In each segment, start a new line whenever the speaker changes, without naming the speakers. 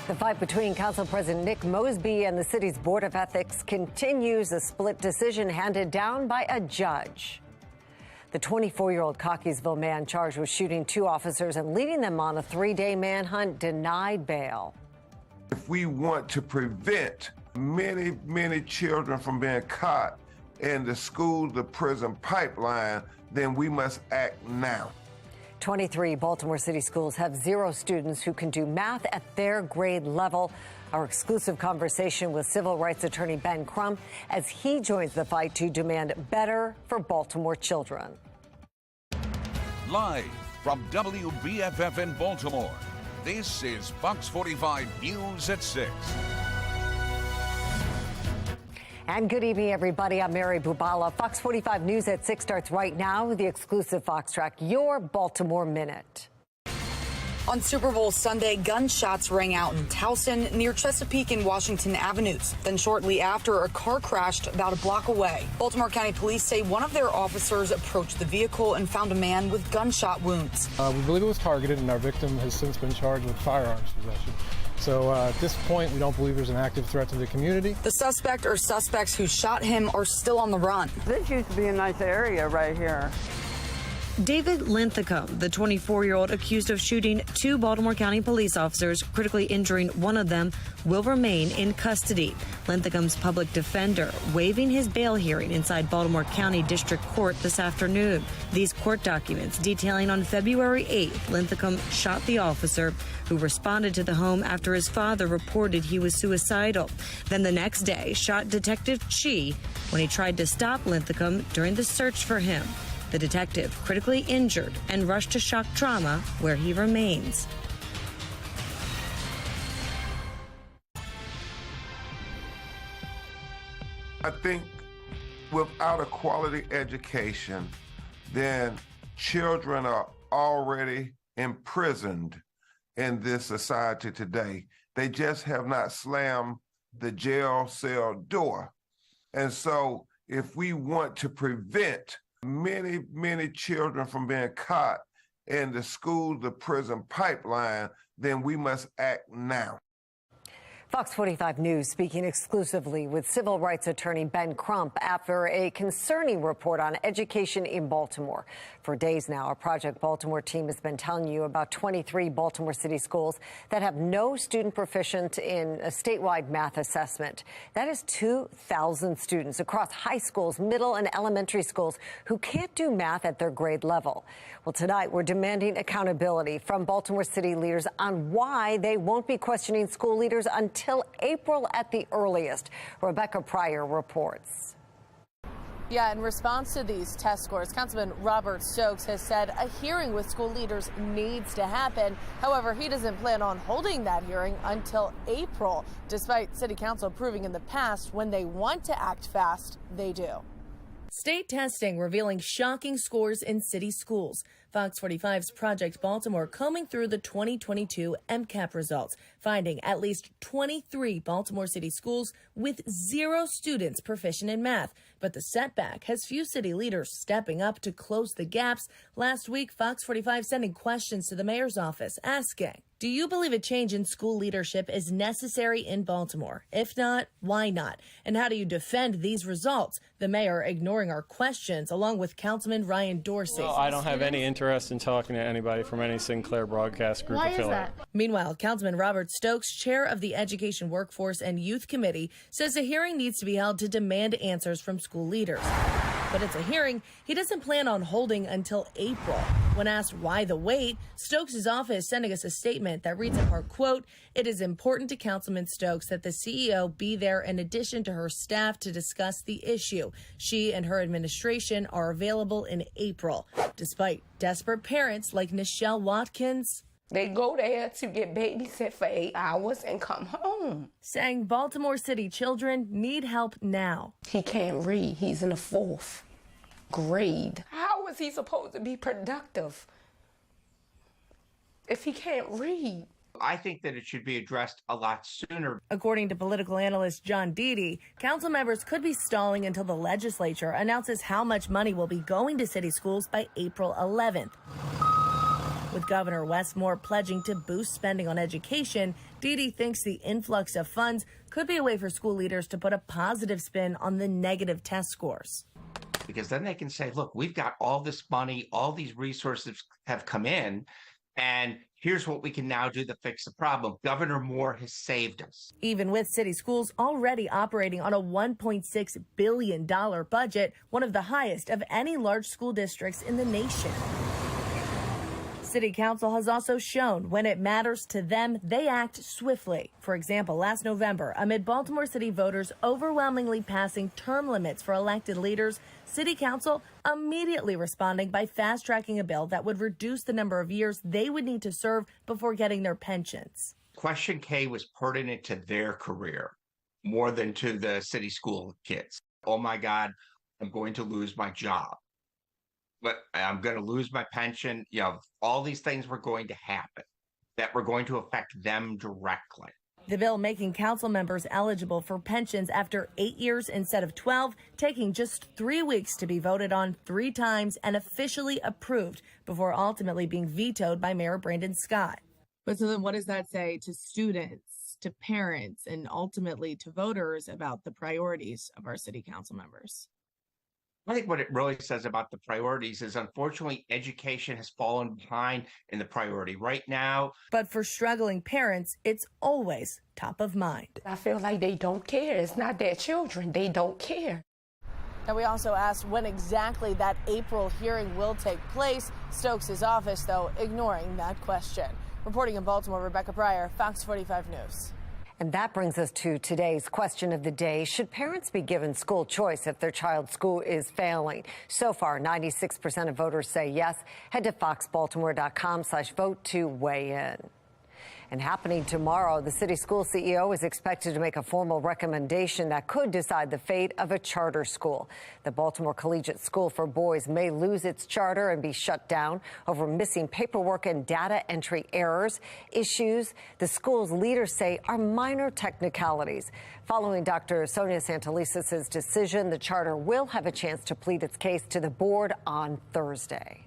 The fight between Council President Nick Mosby and the city's Board of Ethics continues, a split decision handed down by a judge. The 24-year-old Cockeysville man charged with shooting two officers and leading them on a 3-day manhunt denied bail.
If we want to prevent many children from being caught in the school to prison pipeline, then we must act now.
23 Baltimore City schools have 0 students who can do math at their grade level. Our exclusive conversation with civil rights attorney Ben Crump as he joins the fight to demand better for Baltimore children.
Live from WBFF in Baltimore, this is Fox 45 News at 6.
And good evening, everybody. I'm Mary Bubala. Fox 45 News at 6 starts right now with the exclusive Fox Track, your Baltimore Minute.
On Super Bowl Sunday, gunshots rang out in Towson near Chesapeake and Washington Avenues. Then shortly after, a car crashed about a block away. Baltimore County Police say one of their officers approached the vehicle and found a man with gunshot wounds.
We believe it was targeted, and our victim has since been charged with firearms possession. So at this point, we don't believe there's an active threat to the community.
The suspect or suspects who shot him are still on the run.
This used to be a nice area right here.
David Linthicum, the 24-year-old accused of shooting 2 Baltimore County police officers, critically injuring one of them, will remain in custody. Linthicum's public defender waiving his bail hearing inside Baltimore County District Court this afternoon. These court documents detailing on February 8th, Linthicum shot the officer who responded to the home after his father reported he was suicidal. Then the next day, shot Detective Chi when he tried to stop Linthicum during the search for him. The detective critically injured and rushed to shock trauma, where he remains.
I think without a quality education, then children are already imprisoned in this society today. They just have not slammed the jail cell door. And so if we want to prevent many children from being caught in the school to prison pipeline, then we must act now.
Fox 45 News speaking exclusively with civil rights attorney Ben Crump after a concerning report on education in Baltimore. For days now, our Project Baltimore team has been telling you about 23 Baltimore City schools that have no student proficient in a statewide math assessment. That is 2,000 students across high schools, middle and elementary schools who can't do math at their grade level. Well, tonight we're demanding accountability from Baltimore City leaders on why they won't be questioning school leaders until April at the earliest. Rebecca Pryor reports.
Yeah, in response to these test scores, Councilman Robert Stokes has said a hearing with school leaders needs to happen. However, he doesn't plan on holding that hearing until April, despite City Council proving in the past when they want to act fast, they do.
State testing revealing shocking scores in city schools. Fox 45's Project Baltimore combing through the 2022 MCAP results, finding at least 23 Baltimore City schools with 0 students proficient in math. But the setback has few city leaders stepping up to close the gaps. Last week, Fox 45 sending questions to the mayor's office asking, do you believe a change in school leadership is necessary in Baltimore? If not, why not? And how do you defend these results? The mayor ignoring our questions, along with Councilman Ryan Dorsey.
Well, I don't have any interest in talking to anybody from any Sinclair Broadcast Group affiliate. Why is that?
Meanwhile, Councilman Robert Stokes, chair of the Education, Workforce, and Youth Committee, says a hearing needs to be held to demand answers from school leaders. But it's a hearing he doesn't plan on holding until April. When asked why the wait, Stokes' office sending us a statement that reads in part, quote, it is important to Councilman Stokes that the CEO be there in addition to her staff to discuss the issue. She and her administration are available in April. Despite desperate parents like Nichelle Watkins,
they go there to get babysit for 8 hours and come home.
Saying Baltimore City children need help now.
He can't read. He's in the 4th grade. How is he supposed to be productive if he can't read?
I think that it should be addressed a lot sooner.
According to political analyst John Deedy, council members could be stalling until the legislature announces how much money will be going to city schools by April 11th. With Governor Wes Moore pledging to boost spending on education, Dede thinks the influx of funds could be a way for school leaders to put a positive spin on the negative test scores.
Because then they can say, look, we've got all this money, all these resources have come in, and here's what we can now do to fix the problem. Governor Moore has saved us.
Even with city schools already operating on a $1.6 billion budget, one of the highest of any large school districts in the nation. City Council has also shown when it matters to them, they act swiftly. For example, last November, amid Baltimore City voters overwhelmingly passing term limits for elected leaders, City Council immediately responding by fast-tracking a bill that would reduce the number of years they would need to serve before getting their pensions.
Question K was pertinent to their career more than to the city school kids. Oh my God, I'm going to lose my job. But I'm going to lose my pension. You know, all these things were going to happen that were going to affect them directly.
The bill making council members eligible for pensions after 8 years instead of 12, taking just 3 weeks to be voted on 3 times and officially approved before ultimately being vetoed by Mayor Brandon Scott.
But so then what does that say to students, to parents, and ultimately to voters about the priorities of our city council members?
I think what it really says about the priorities is, unfortunately, education has fallen behind in the priority right now.
But for struggling parents, it's always top of mind.
I feel like they don't care. It's not their children. They don't care.
And we also asked when exactly that April hearing will take place. Stokes' office, though, ignoring that question. Reporting in Baltimore, Rebecca Pryor, Fox 45 News.
And that brings us to today's question of the day. Should parents be given school choice if their child's school is failing? So far, 96% of voters say yes. Head to foxbaltimore.com/vote to weigh in. And happening tomorrow, the city school CEO is expected to make a formal recommendation that could decide the fate of a charter school. The Baltimore Collegiate School for Boys may lose its charter and be shut down over missing paperwork and data entry errors, issues the school's leaders say are minor technicalities. Following Dr. Sonia Santelises' decision, the charter will have a chance to plead its case to the board on Thursday.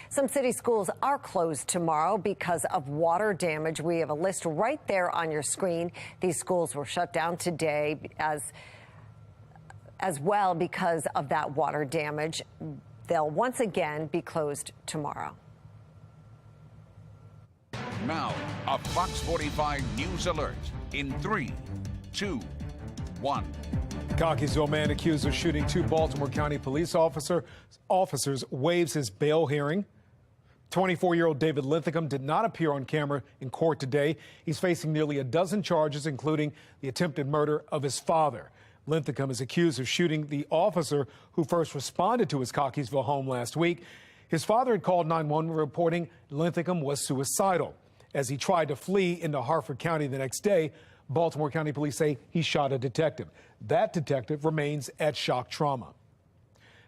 Some city schools are closed tomorrow because of water damage. We have a list right there on your screen. These schools were shut down today as well because of that water damage. They'll once again be closed tomorrow.
Now, a Fox 45 News alert in 3, 2, 1.
Cockeysville man accused of shooting 2 Baltimore County police officers waives his bail hearing. 24-year-old David Linthicum did not appear on camera in court today. He's facing nearly a dozen charges, including the attempted murder of his father. Linthicum is accused of shooting the officer who first responded to his Cockeysville home last week. His father had called 911 reporting Linthicum was suicidal. As he tried to flee into Harford County the next day, Baltimore County police say he shot a detective. That detective remains at shock trauma.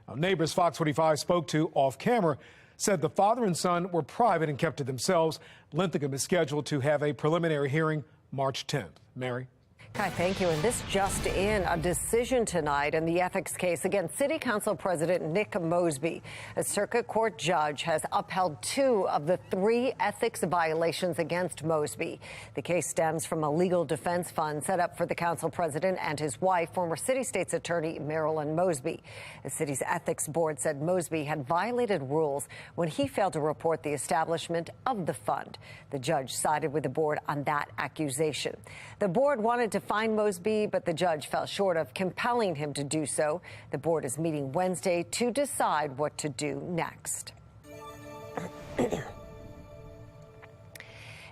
Now, neighbors Fox 45 spoke to off camera said the father and son were private and kept to themselves. Linthicum is scheduled to have a preliminary hearing March 10th. Mary?
Kai, thank you. And this just in, a decision tonight in the ethics case against City Council President Nick Mosby. A circuit court judge has upheld 2 of the 3 ethics violations against Mosby. The case stems from a legal defense fund set up for the council president and his wife, former city state's attorney Marilyn Mosby. The city's ethics board said Mosby had violated rules when he failed to report the establishment of the fund. The judge sided with the board on that accusation. The board wanted to find Mosby, but the judge fell short of compelling him to do so. The board is meeting Wednesday to decide what to do next.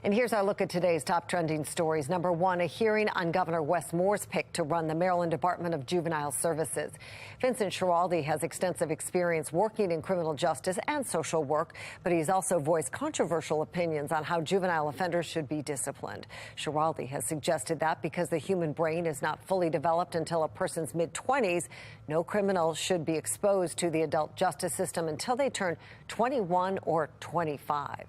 And here's our look at today's top trending stories. Number 1, a hearing on Governor Wes Moore's pick to run the Maryland Department of Juvenile Services. Vincent Schiraldi has extensive experience working in criminal justice and social work, but he's also voiced controversial opinions on how juvenile offenders should be disciplined. Schiraldi has suggested that because the human brain is not fully developed until a person's mid-20s, no criminal should be exposed to the adult justice system until they turn 21 or 25.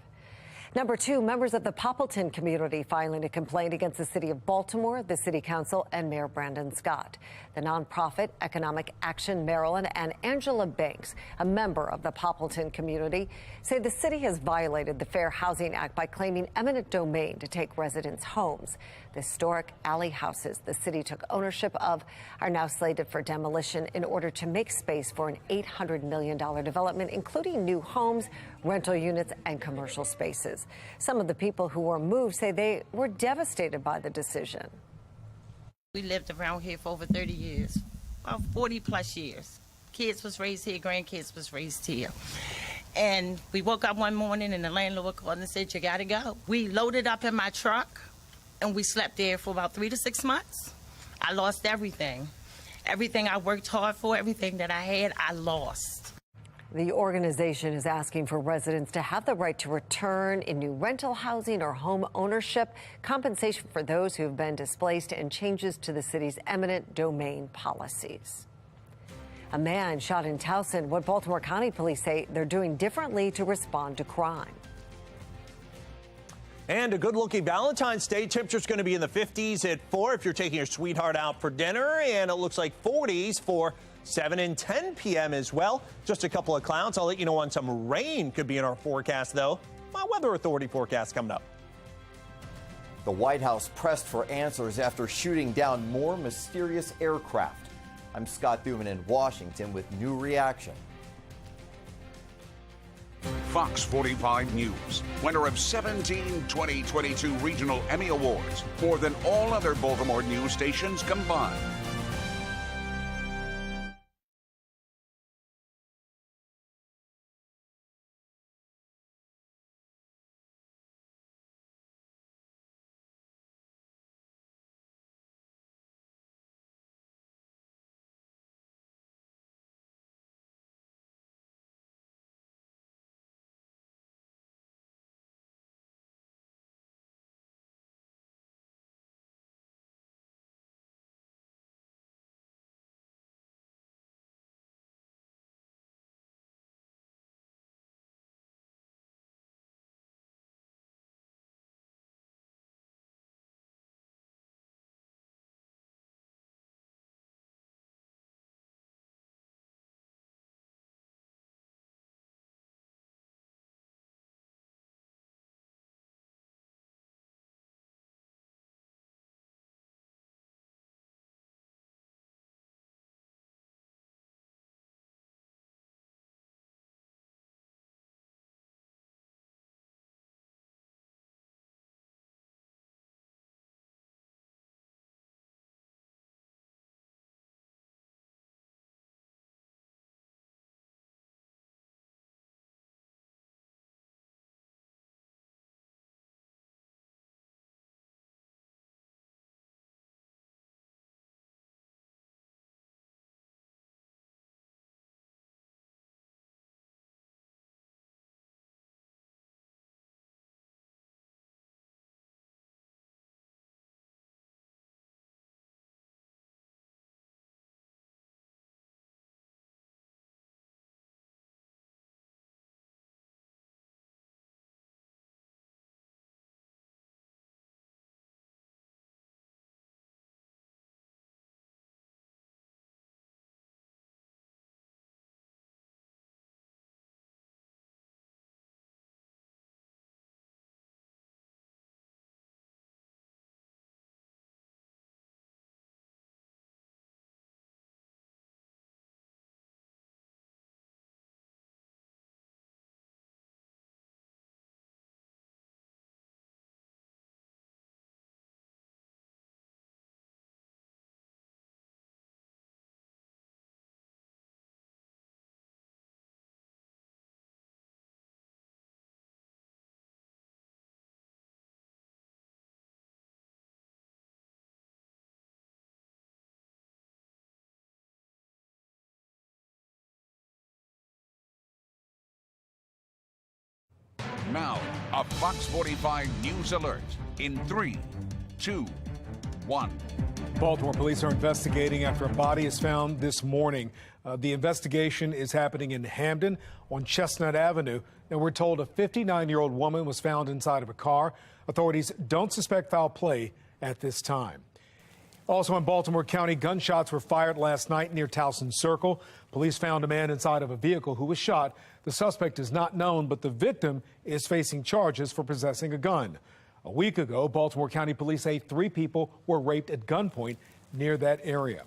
Number 2, members of the Poppleton community filing a complaint against the city of Baltimore, the city council, and Mayor Brandon Scott. The nonprofit Economic Action Maryland and Angela Banks, a member of the Poppleton community, say the city has violated the Fair Housing Act by claiming eminent domain to take residents' homes. The historic alley houses the city took ownership of are now slated for demolition in order to make space for an $800 million development, including new homes, rental units, and commercial spaces. Some of the people who were moved say they were devastated by the decision.
We lived around here for over 30 years, about 40 plus years. Kids was raised here, grandkids was raised here. And we woke up one morning and the landlord called and said, you gotta go. We loaded up in my truck and we slept there for about 3 to 6 months. I lost everything. Everything I worked hard for, everything that I had, I lost.
The organization is asking for residents to have the right to return in new rental housing or home ownership, compensation for those who have been displaced, and changes to the city's eminent domain policies. A man shot in Towson. What Baltimore County police say they're doing differently to respond to crime.
And a good-looking Valentine's Day. Temperature's going to be in the 50s at 4 if you're taking your sweetheart out for dinner, and it looks like 40s for 7 and 10 p.m. as well. Just a couple of clouds. I'll let you know when some rain could be in our forecast, though. My Weather Authority forecast coming up.
The White House pressed for answers after shooting down more mysterious aircraft. I'm Scott Thuman in Washington with new reaction.
Fox 45 News, winner of 17 2022 Regional Emmy Awards, more than all other Baltimore news stations combined. Now, a Fox 45 News alert in 3, 2, 1.
Baltimore police are investigating after a body is found this morning. The investigation is happening in Hamden on Chestnut Avenue. Now, we're told a 59-year-old woman was found inside of a car. Authorities don't suspect foul play at this time. Also in Baltimore County, gunshots were fired last night near Towson Circle. Police found a man inside of a vehicle who was shot. The suspect is not known, but the victim is facing charges for possessing a gun. A week ago, Baltimore County Police say 3 people were raped at gunpoint near that area.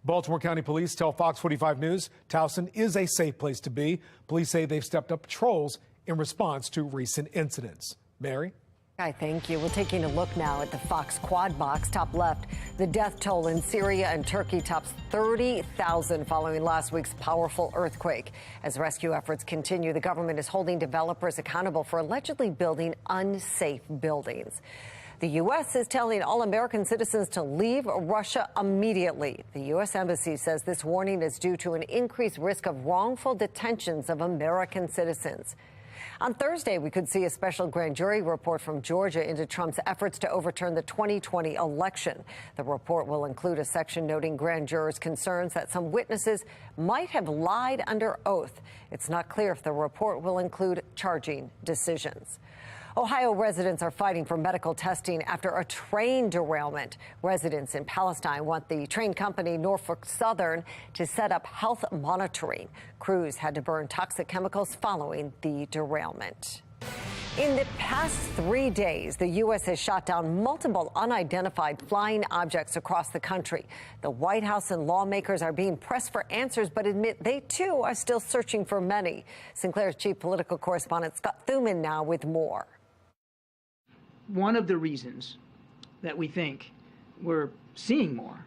Baltimore County Police tell Fox 45 News Towson is a safe place to be. Police say they've stepped up patrols in response to recent incidents. Mary?
Hi, thank you. We're taking a look now at the Fox Quad Box. Top left, the death toll in Syria and Turkey tops 30,000 following last week's powerful earthquake. As rescue efforts continue, the government is holding developers accountable for allegedly building unsafe buildings. The U.S. is telling all American citizens to leave Russia immediately. The U.S. Embassy says this warning is due to an increased risk of wrongful detentions of American citizens. On Thursday, we could see a special grand jury report from Georgia into Trump's efforts to overturn the 2020 election. The report will include a section noting grand jurors' concerns that some witnesses might have lied under oath. It's not clear if the report will include charging decisions. Ohio residents are fighting for medical testing after a train derailment. Residents in Palestine want the train company Norfolk Southern to set up health monitoring. Crews had to burn toxic chemicals following the derailment. In the past 3 days, the U.S. has shot down multiple unidentified flying objects across the country. The White House and lawmakers are being pressed for answers, but admit they, too, are still searching for many. Sinclair's chief political correspondent Scott Thuman now with more.
One of the reasons that we think we're seeing more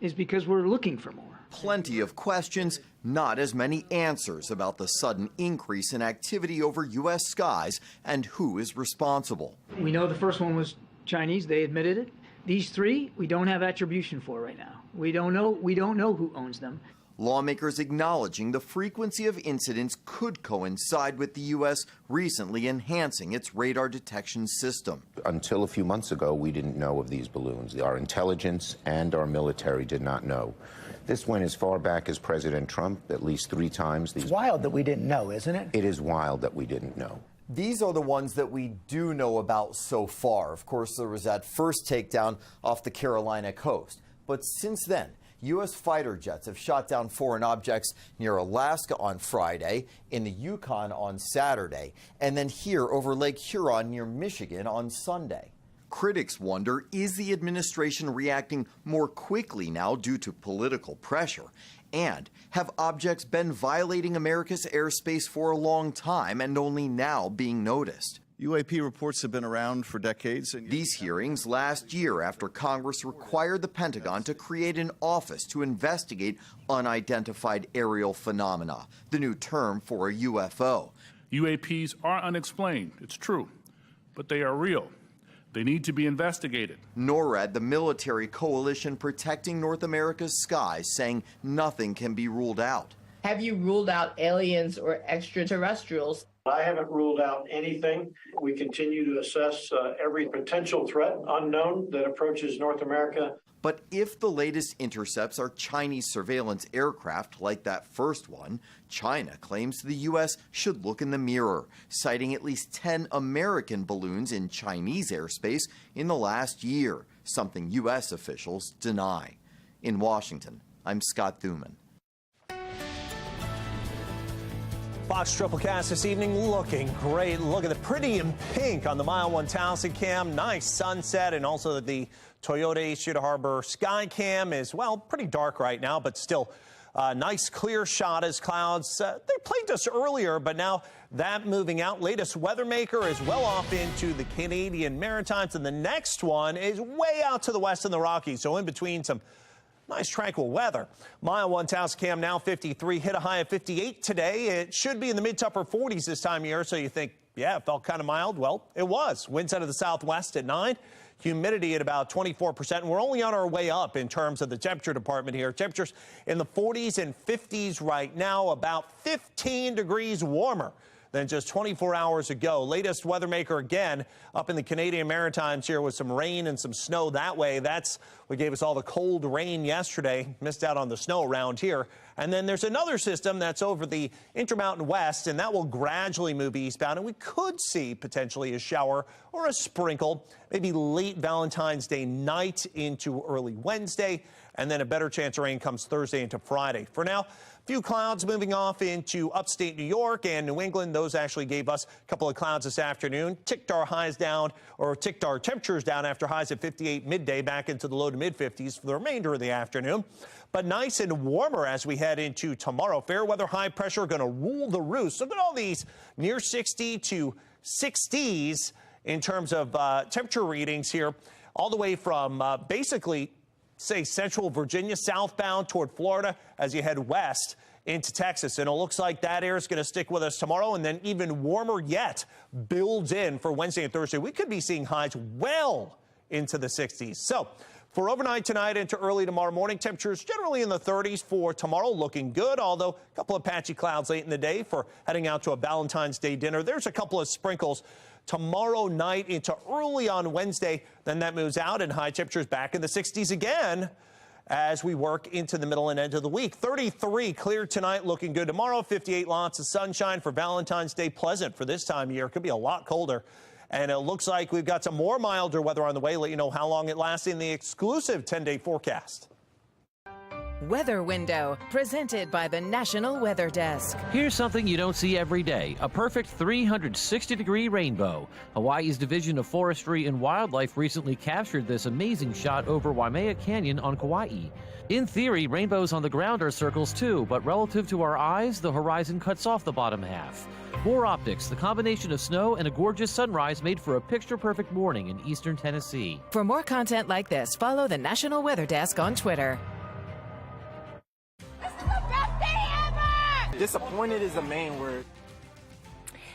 is because we're looking for more.
Plenty of questions, not as many answers about the sudden increase in activity over U.S. skies and who is responsible.
We know the first one was Chinese. They admitted it. These 3, we don't have attribution for right now. We don't know who owns them.
Lawmakers acknowledging the frequency of incidents could coincide with the U.S. recently enhancing its radar detection system.
Until a few months ago, we didn't know of these balloons. Our intelligence and our military did not know. This went as far back as President Trump, at least 3 times.
It's wild that we didn't know, isn't it?
It is wild that we didn't know.
These are the ones that we do know about so far. Of course, there was that first takedown off the Carolina coast. But since then, U.S. fighter jets have shot down foreign objects near Alaska on Friday, in the Yukon on Saturday, and then here over Lake Huron near Michigan on Sunday. Critics wonder, is the administration reacting more quickly now due to political pressure? And have objects been violating America's airspace for a long time and only now being noticed?
UAP reports have been around for decades.
These hearings last year after Congress required the Pentagon to create an office to investigate unidentified aerial phenomena, the new term for a UFO.
UAPs are unexplained, it's true, but they are real. They need to be investigated.
NORAD, the military coalition protecting North America's skies, saying nothing can be ruled out.
Have you ruled out aliens or extraterrestrials?
I haven't ruled out anything. We continue to assess every potential threat unknown that approaches North America.
But if the latest intercepts are Chinese surveillance aircraft like that first one, China claims the U.S. should look in the mirror, citing at least 10 American balloons in Chinese airspace in the last year, something U.S. officials deny. In Washington, I'm Scott Thuman.
Fox Triplecast this evening looking great. Look at the pretty in pink on the Mile 1 Towson cam. Nice sunset, and also the Toyota East Utah Harbor Sky Cam is, well, pretty dark right now, but still nice clear shot as clouds. They played us earlier, but now that moving out. Latest weather maker is well off into the Canadian Maritimes, and the next one is way out to the west in the Rockies. So in between some nice tranquil weather. Mile 1 Towson cam now 53, hit a high of 58 today. It should be in the mid to upper 40s this time of year. So you think, yeah, it felt kind of mild. Well, it was. Winds out of the southwest at 9. Humidity at about 24%. And we're only on our way up in terms of the temperature department here. Temperatures in the 40s and 50s right now, about 15 degrees warmer than just 24 hours ago. Latest weather maker again up in the Canadian Maritimes here with some rain and some snow that way. That's what gave us all the cold rain yesterday. Missed out on the snow around here. And then there's another system that's over the Intermountain West, and that will gradually move eastbound, and we could see potentially a shower or a sprinkle, maybe late Valentine's Day night into early Wednesday, and then a better chance of rain comes Thursday into Friday. For now, few clouds moving off into upstate New York and New England. Those actually gave us a couple of clouds this afternoon. Ticked our highs down, or ticked our temperatures down after highs at 58 midday, back into the low to mid 50s for the remainder of the afternoon. But nice and warmer as we head into tomorrow. Fair weather high pressure going to rule the roost. Look at all these near 60 to 60s in terms of temperature readings here, all the way from basically, say, central Virginia southbound toward Florida as you head west into Texas. And it looks like that air is going to stick with us tomorrow, and then even warmer yet builds in for Wednesday and Thursday. We could be seeing highs well into the 60s. So for overnight tonight into early tomorrow morning, temperatures generally in the 30s for tomorrow, looking good, although a couple of patchy clouds late in the day for heading out to a Valentine's Day dinner. There's a couple of sprinkles tomorrow night into early on Wednesday. Then that moves out and high temperatures back in the 60s again as we work into the middle and end of the week. 33 clear tonight, looking good tomorrow. 58 lots of sunshine for Valentine's Day. Pleasant for this time of year. Could be a lot colder. And it looks like we've got some more milder weather on the way. Let you know how long it lasts in the exclusive 10-day forecast.
Weather Window, presented by the National Weather Desk.
Here's something you don't see every day, a perfect 360-degree rainbow. Hawaii's Division of Forestry and Wildlife recently captured this amazing shot over Waimea Canyon on Kauai. In theory, rainbows on the ground are circles too, but relative to our eyes, the horizon cuts off the bottom half. More optics, the combination of snow and a gorgeous sunrise made for a picture-perfect morning in eastern Tennessee.
For more content like this, follow the National Weather Desk on Twitter.
Disappointed is the main word.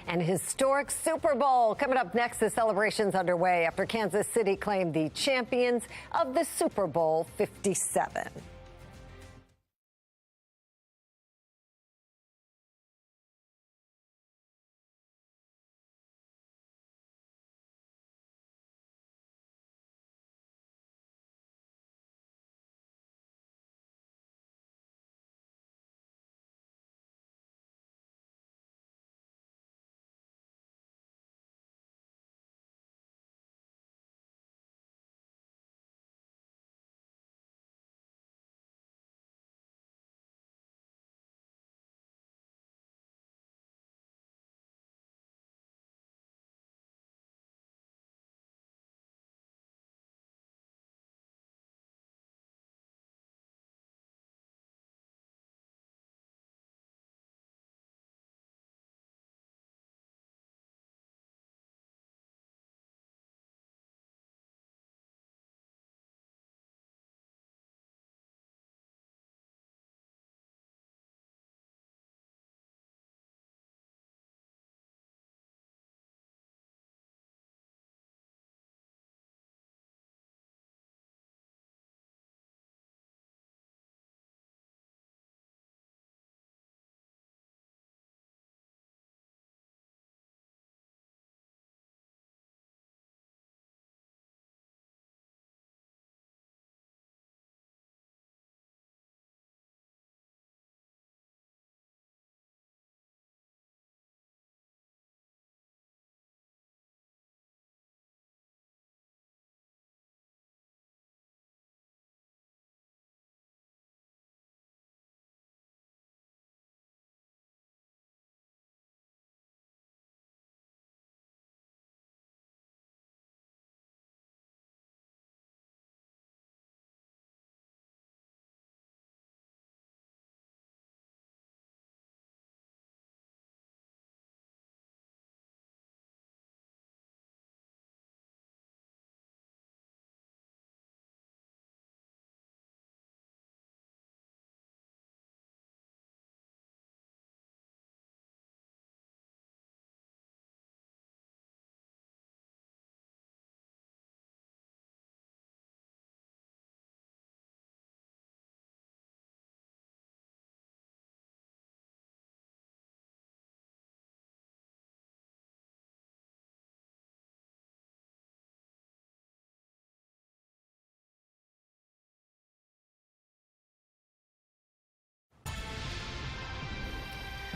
And historic Super Bowl. Coming up next, the celebrations underway after Kansas City claimed the champions of the Super Bowl 57.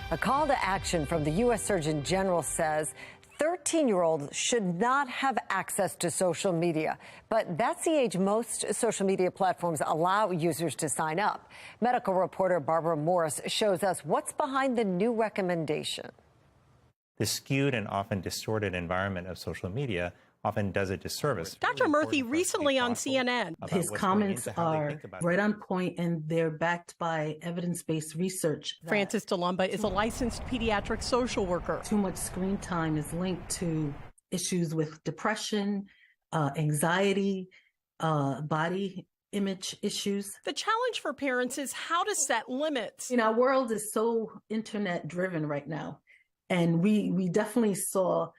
A call to action from the U.S. Surgeon General says 13-year-olds should not have access to social media, but that's the age most social media platforms allow users to sign up. Medical reporter Barbara Morris shows us what's behind the new recommendation.
The skewed and often distorted environment of social media often does a disservice.
Dr. Murthy recently on CNN.
His comments are right on point, and they're backed by evidence-based research.
Frances DeLumba is a licensed pediatric social worker.
Too much screen time is linked to issues with depression, anxiety, body image issues.
The challenge for parents is how to set limits.
Our world is so internet-driven right now, and we definitely saw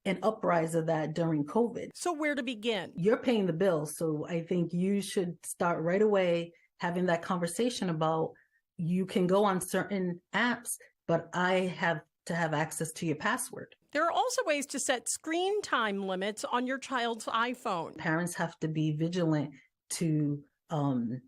an uprise of that during COVID.
So where to begin?
You're paying the bill, so I think you should start right away having that conversation about you can go on certain apps, but I have to have access to your password.
There are also ways to set screen time limits on your child's iPhone.
Parents have to be vigilant to kind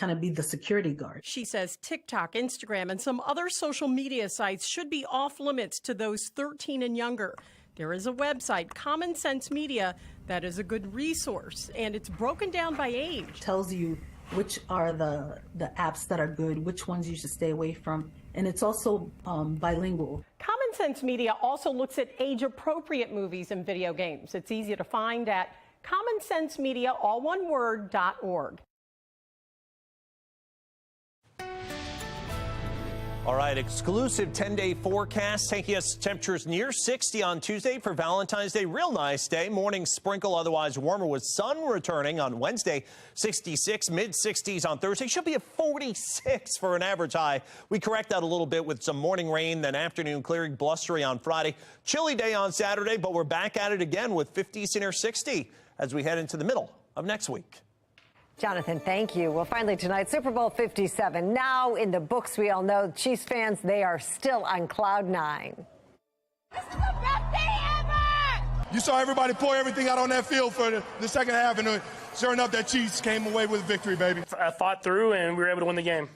of be the security guard.
She says TikTok, Instagram, and some other social media sites should be off limits to those 13 and younger. There is a website, Common Sense Media, that is a good resource, and it's broken down by age.
Tells you which are the apps that are good, which ones you should stay away from, and it's also bilingual.
Common Sense Media also looks at age-appropriate movies and video games. It's easy to find at commonsensemedia, all one word, .org.
All right, exclusive 10-day forecast taking us to temperatures near 60 on Tuesday for Valentine's Day. Real nice day. Morning sprinkle, otherwise warmer with sun returning on Wednesday. 66, mid-60s on Thursday. Should be a 46 for an average high. We correct that a little bit with some morning rain, then afternoon clearing, blustery on Friday. Chilly day on Saturday, but we're back at it again with 50s near 60 as we head into the middle of next week.
Jonathan, thank you. Well, finally tonight, Super Bowl 57. Now in the books, we all know Chiefs fans, they are still on cloud nine.
This is the best day ever! You saw everybody pour everything out on that field for the second half, and sure enough, that Chiefs came away with victory, baby.
I fought through, and we were able to win the game.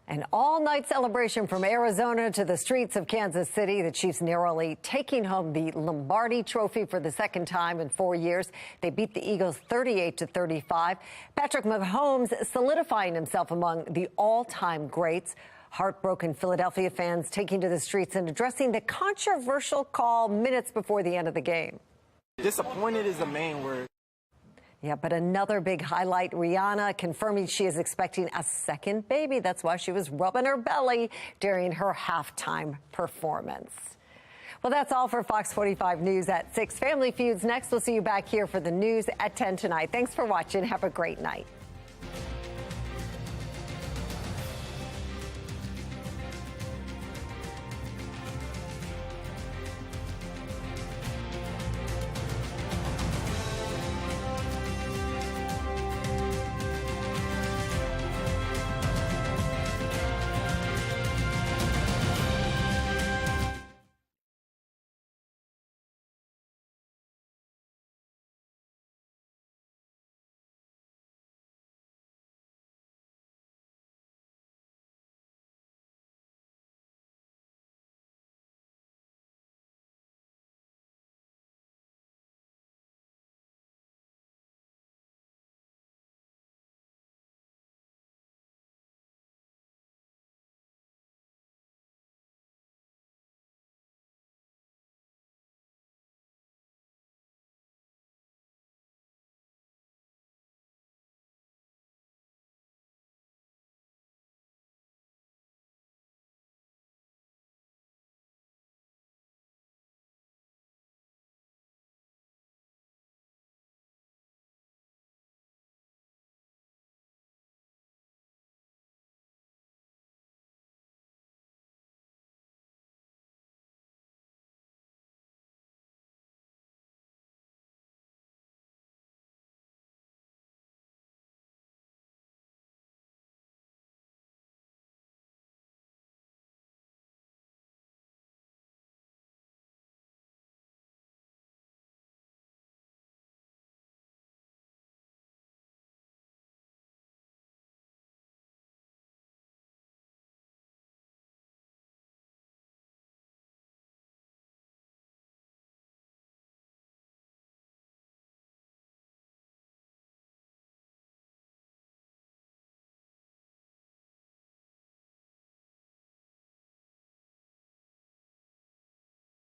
An all-night celebration from Arizona to the streets of Kansas City. The Chiefs narrowly taking home the Lombardi Trophy for the second time in 4 years. They beat the Eagles 38-35. Patrick Mahomes solidifying himself among the all-time greats. Heartbroken Philadelphia fans taking to the streets and addressing the controversial call minutes before the end of the game.
Disappointed is the main word.
Yeah, but another big highlight, Rihanna confirming she is expecting a second baby. That's why she was rubbing her belly during her halftime performance. Well, that's all for Fox 45 News at 6. Family Feuds next. We'll see you back here for the news at 10 tonight. Thanks for watching. Have a great night.